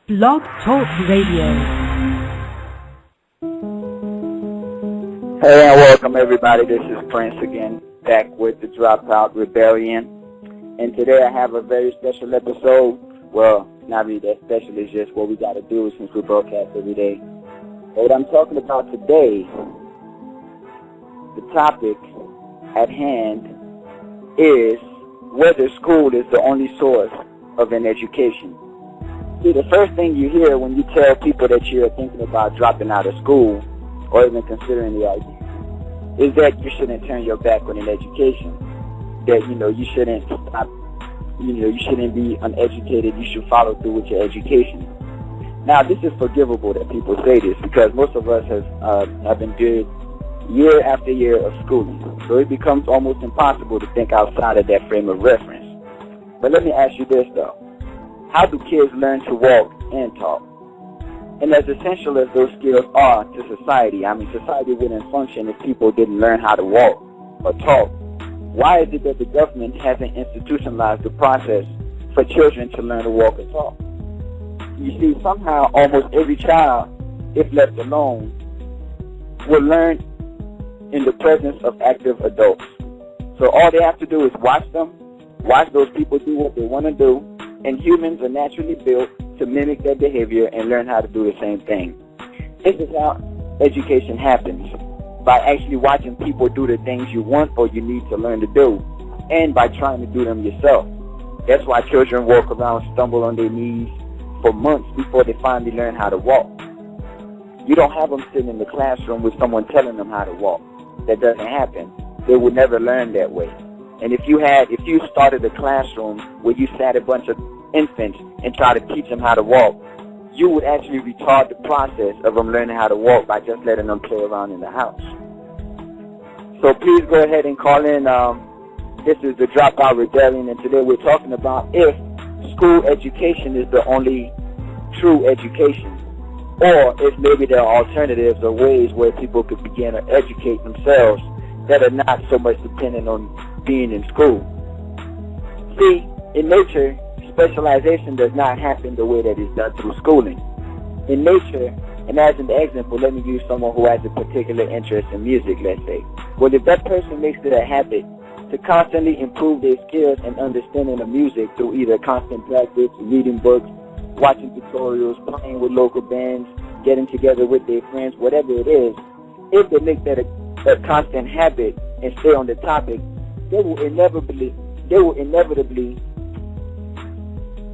Blog Talk Radio. Hey, and welcome everybody. This is Prince again, back with the Dropout Rebellion. And today I have a very special episode. Well, not really that special, it's just what we got to do since we broadcast every day. But what I'm talking about today, the topic at hand is whether school is the only source of an education. See, the first thing you hear when you tell people that you're thinking about dropping out of school or even considering the idea is that you shouldn't turn your back on an education. That, you shouldn't stop, you shouldn't be uneducated. You should follow through with your education. Now, this is forgivable that people say this because most of us have endured year after year of schooling. So it becomes almost impossible to think outside of that frame of reference. But let me ask you this, though. How do kids learn to walk and talk? And as essential as those skills are to society, society wouldn't function if people didn't learn how to walk or talk. Why is it that the government hasn't institutionalized the process for children to learn to walk and talk? You see, somehow almost every child, if left alone, will learn in the presence of active adults. So all they have to do is watch those people do what they want to do, and humans are naturally built to mimic their behavior and learn how to do the same thing. This is how education happens, by actually watching people do the things you want or you need to learn to do, and by trying to do them yourself. That's why children walk around, stumble on their knees for months before they finally learn how to walk. You don't have them sitting in the classroom with someone telling them how to walk. That doesn't happen. They will never learn that way. And if you started a classroom where you sat a bunch of infants and tried to teach them how to walk, you would actually retard the process of them learning how to walk by just letting them play around in the house. So please go ahead and call in. This is the Dropout Rebellion, and today we're talking about if school education is the only true education, or if maybe there are alternatives or ways where people could begin to educate themselves that are not so much dependent on being in school. See, in nature, specialization does not happen the way that it's done through schooling. In nature, and as an example, let me use someone who has a particular interest in music, let's say. Well, if that person makes it a habit to constantly improve their skills and understanding of music through either constant practice, reading books, watching tutorials, playing with local bands, getting together with their friends, whatever it is, if they make that a constant habit and stay on the topic, they will inevitably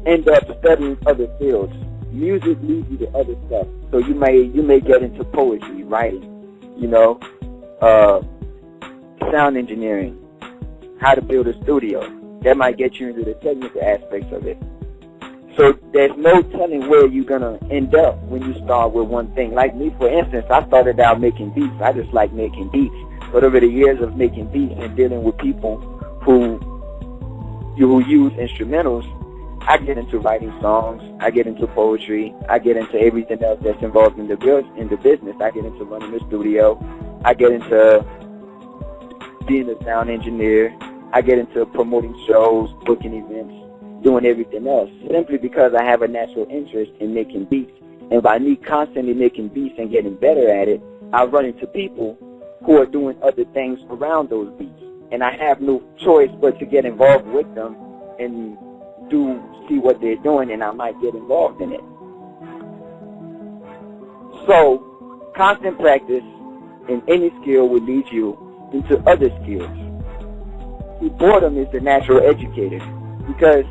end up studying other fields. Music leads you to other stuff. So you may get into poetry, writing, sound engineering, how to build a studio. That might get you into the technical aspects of it. So there's no telling where you're going to end up when you start with one thing. Like me, for instance, I started out making beats. I just like making beats. But over the years of making beats and dealing with people who use instrumentals, I get into writing songs, I get into poetry, I get into everything else that's involved in the business. I get into running the studio, I get into being a sound engineer, I get into promoting shows, booking events, doing everything else, simply because I have a natural interest in making beats. And by me constantly making beats and getting better at it, I run into people who are doing other things around those beats. And I have no choice but to get involved with them and see what they're doing, and I might get involved in it. So, constant practice in any skill will lead you into other skills. See, boredom is the natural educator because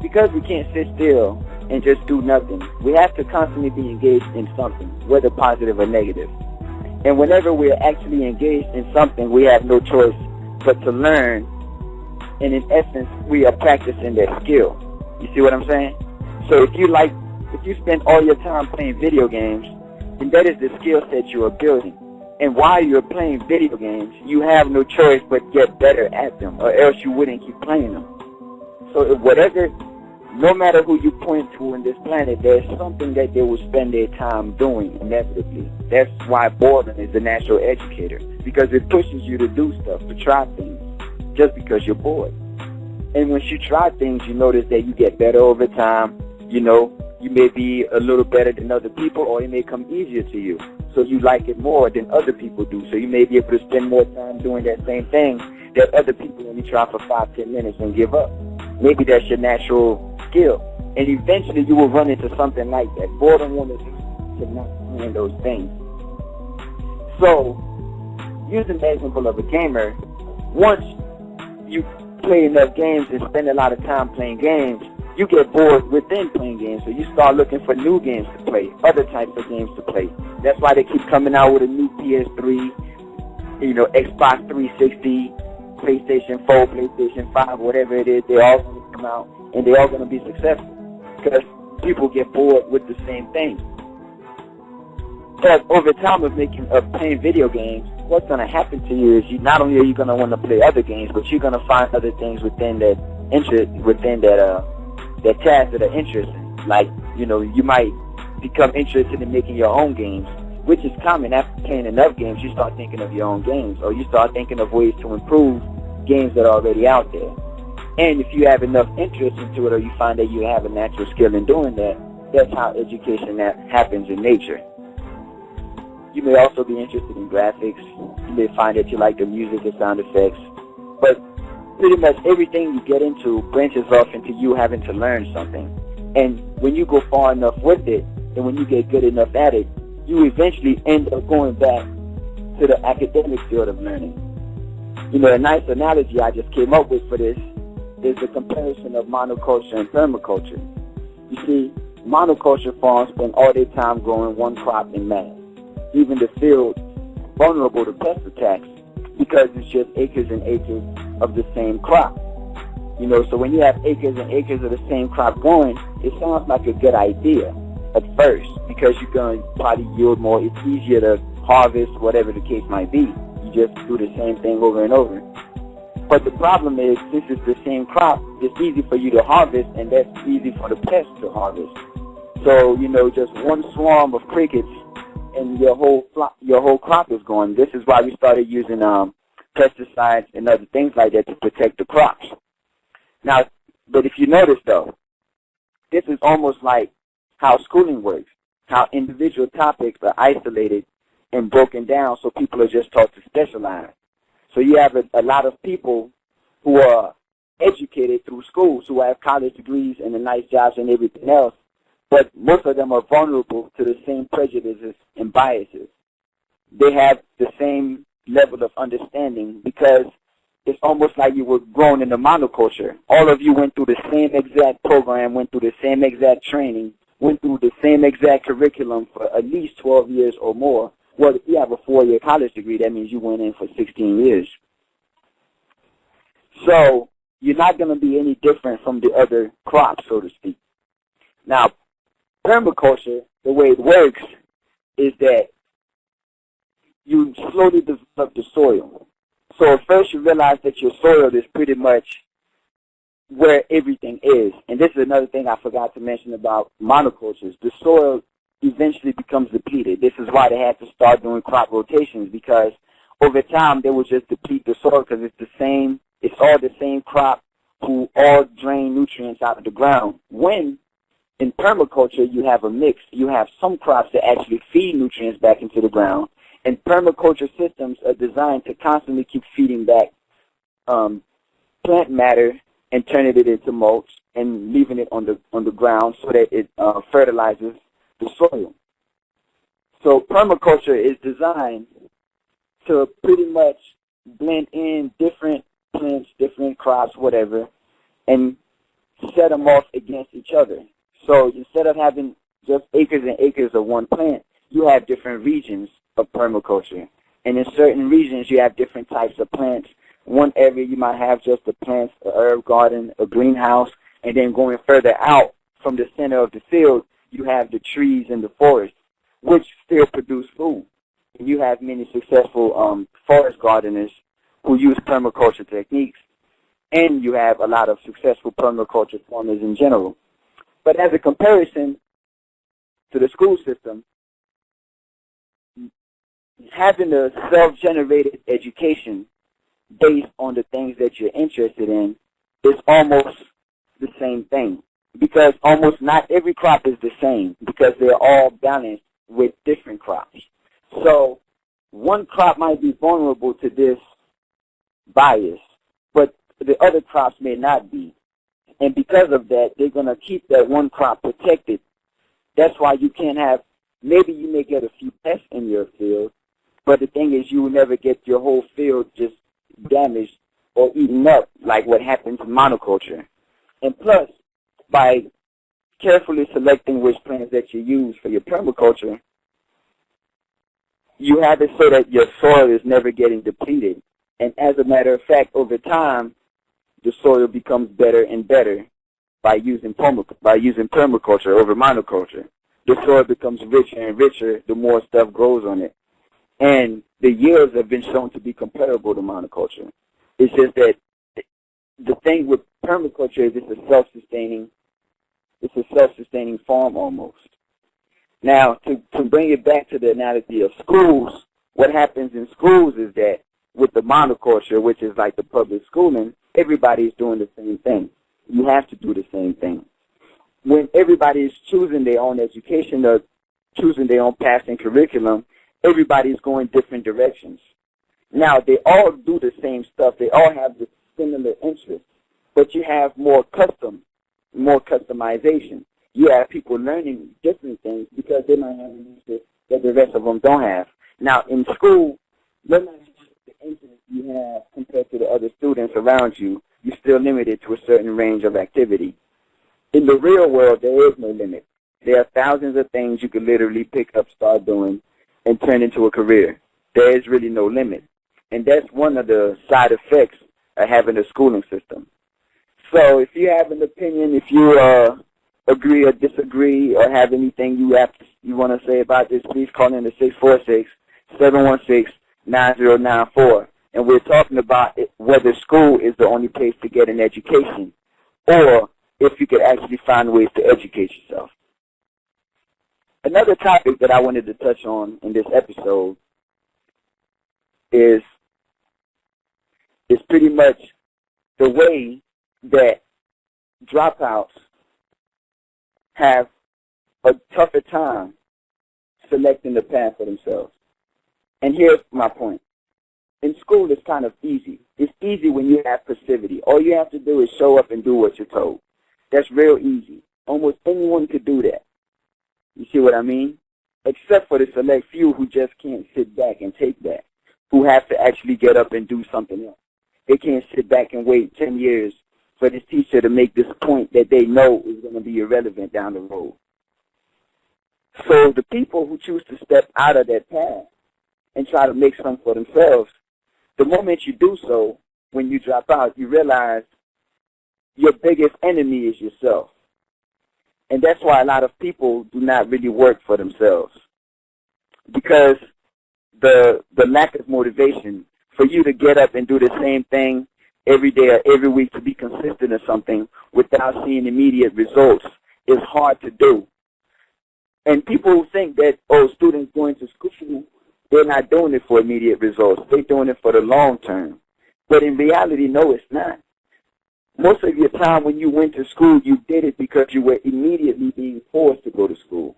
we can't sit still and just do nothing. We have to constantly be engaged in something, whether positive or negative. And whenever we're actually engaged in something, we have no choice but to learn. And in essence, we are practicing that skill. You see what I'm saying? So if you spend all your time playing video games, then that is the skill set you are building. And while you're playing video games, you have no choice but get better at them, or else you wouldn't keep playing them. So no matter who you point to on this planet, there's something that they will spend their time doing inevitably. That's why boredom is the natural educator, because it pushes you to do stuff, to try things, just because you're bored. And once you try things, you notice that you get better over time. You may be a little better than other people, or it may come easier to you. So you like it more than other people do. So you may be able to spend more time doing that same thing that other people only try for 5-10 minutes and give up. Maybe that's your natural skill. And eventually you will run into something like that. Boredom won't lead to not doing those things. So, using the example of a gamer, once you play enough games and spend a lot of time playing games, you get bored within playing games, so you start looking for new games to play, other types of games to play. That's why they keep coming out with a new PS3, Xbox 360, PlayStation 4, PlayStation 5, whatever it is. They're all going to come out, and they're all going to be successful because people get bored with the same thing. But over time of playing video games, what's going to happen to you is not only are you going to want to play other games, but you're going to find other things within that interest, within that task that are interesting. Like, you might become interested in making your own games, which is common. After playing enough games, you start thinking of your own games, or you start thinking of ways to improve games that are already out there. And if you have enough interest into it, or you find that you have a natural skill in doing that, that's how education happens in nature. You may also be interested in graphics. You may find that you like the music and sound effects. But pretty much everything you get into branches off into you having to learn something. And when you go far enough with it, and when you get good enough at it, you eventually end up going back to the academic field of learning. A nice analogy I just came up with for this is the comparison of monoculture and permaculture. You see, monoculture farms spend all their time growing one crop in mass, leaving the field vulnerable to pest attacks because it's just acres and acres of the same crop. So when you have acres and acres of the same crop going, it sounds like a good idea at first because you're going to probably yield more. It's easier to harvest, whatever the case might be. You just do the same thing over and over. But the problem is, since it's the same crop, it's easy for you to harvest, and that's easy for the pests to harvest. So, just one swarm of crickets, and your whole crop is gone. This is why we started using pesticides and other things like that to protect the crops. Now, but if you notice, though, this is almost like how schooling works, how individual topics are isolated and broken down so people are just taught to specialize. So you have a lot of people who are educated through schools, who have college degrees and the nice jobs and everything else, but most of them are vulnerable to the same prejudices and biases. They have the same level of understanding because it's almost like you were grown in a monoculture. All of you went through the same exact program, went through the same exact training, went through the same exact curriculum for at least 12 years or more. Well, if you have a 4-year college degree, that means you went in for 16 years. So you're not going to be any different from the other crops, so to speak. Now, permaculture, the way it works is that you slowly develop the soil. So at first you realize that your soil is pretty much where everything is. And this is another thing I forgot to mention about monocultures. The soil eventually becomes depleted. This is why they had to start doing crop rotations, because over time they will just deplete the soil because it's all the same crop who all drain nutrients out of the ground. When in permaculture you have a mix. You have some crops that actually feed nutrients back into the ground, and permaculture systems are designed to constantly keep feeding back plant matter and turning it into mulch and leaving it on the ground so that it fertilizes the soil. So permaculture is designed to pretty much blend in different plants, different crops, whatever, and set them off against each other. So instead of having just acres and acres of one plant, you have different regions of permaculture. And in certain regions, you have different types of plants. One area you might have just the plants, a herb garden, a greenhouse, and then going further out from the center of the field, you have the trees and the forest, which still produce food. And you have many successful forest gardeners who use permaculture techniques, and you have a lot of successful permaculture farmers in general. But as a comparison to the school system, having a self-generated education based on the things that you're interested in is almost the same thing. because almost not every crop is the same because they're all balanced with different crops. So one crop might be vulnerable to this bias, but the other crops may not be. And because of that, they're going to keep that one crop protected. That's why you can't have, maybe you may get a few pests in your field, but the thing is you will never get your whole field just damaged or eaten up like what happens in monoculture. And plus, by carefully selecting which plants that you use for your permaculture, you have it so that your soil is never getting depleted. And as a matter of fact, over time, the soil becomes better and better by using permaculture over monoculture. The soil becomes richer and richer the more stuff grows on it. And the yields have been shown to be comparable to monoculture. It's just that the thing with permaculture is it's a self-sustaining farm almost. Now, to bring it back to the analogy of schools, what happens in schools is that with the monoculture, which is like the public schooling, everybody's doing the same thing. You have to do the same thing. When everybody is choosing their own education or choosing their own path and curriculum, everybody's going different directions. Now, they all do the same stuff. They all have the similar interests, but you have more customization. You have people learning different things because they might have an interest that the rest of them don't have. Now, in school, no matter the interest you have compared to the other students around you, you're still limited to a certain range of activity. In the real world, there is no limit. There are thousands of things you could literally pick up, start doing, and turn into a career. There is really no limit. And that's one of the side effects of having a schooling system. So if you have an opinion, if you agree or disagree or have anything you want to say about this, please call in to 646-716-9094. And we're talking about whether school is the only place to get an education or if you could actually find ways to educate yourself. Another topic that I wanted to touch on in this episode is pretty much the way that dropouts have a tougher time selecting the path for themselves. And here's my point. In school, it's kind of easy. It's easy when you have passivity. All you have to do is show up and do what you're told. That's real easy. Almost anyone could do that. You see what I mean? Except for the select few who just can't sit back and take that, who have to actually get up and do something else. They can't sit back and wait 10 years for this teacher to make this point that they know is going to be irrelevant down the road. So the people who choose to step out of that path and try to make something for themselves, the moment you do so, when you drop out, you realize your biggest enemy is yourself. And that's why a lot of people do not really work for themselves. Because the lack of motivation for you to get up and do the same thing every day or every week to be consistent in something without seeing immediate results is hard to do. And people think that, students going to school, they're not doing it for immediate results. They're doing it for the long term. But in reality, no, it's not. Most of your time when you went to school, you did it because you were immediately being forced to go to school.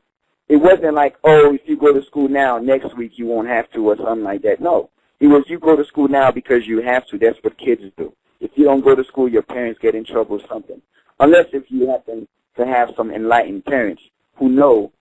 It wasn't like, if you go to school now, next week you won't have to or something like that. No. It was you go to school now because you have to. That's what kids do. If you don't go to school, your parents get in trouble or something. Unless if you happen to have some enlightened parents who know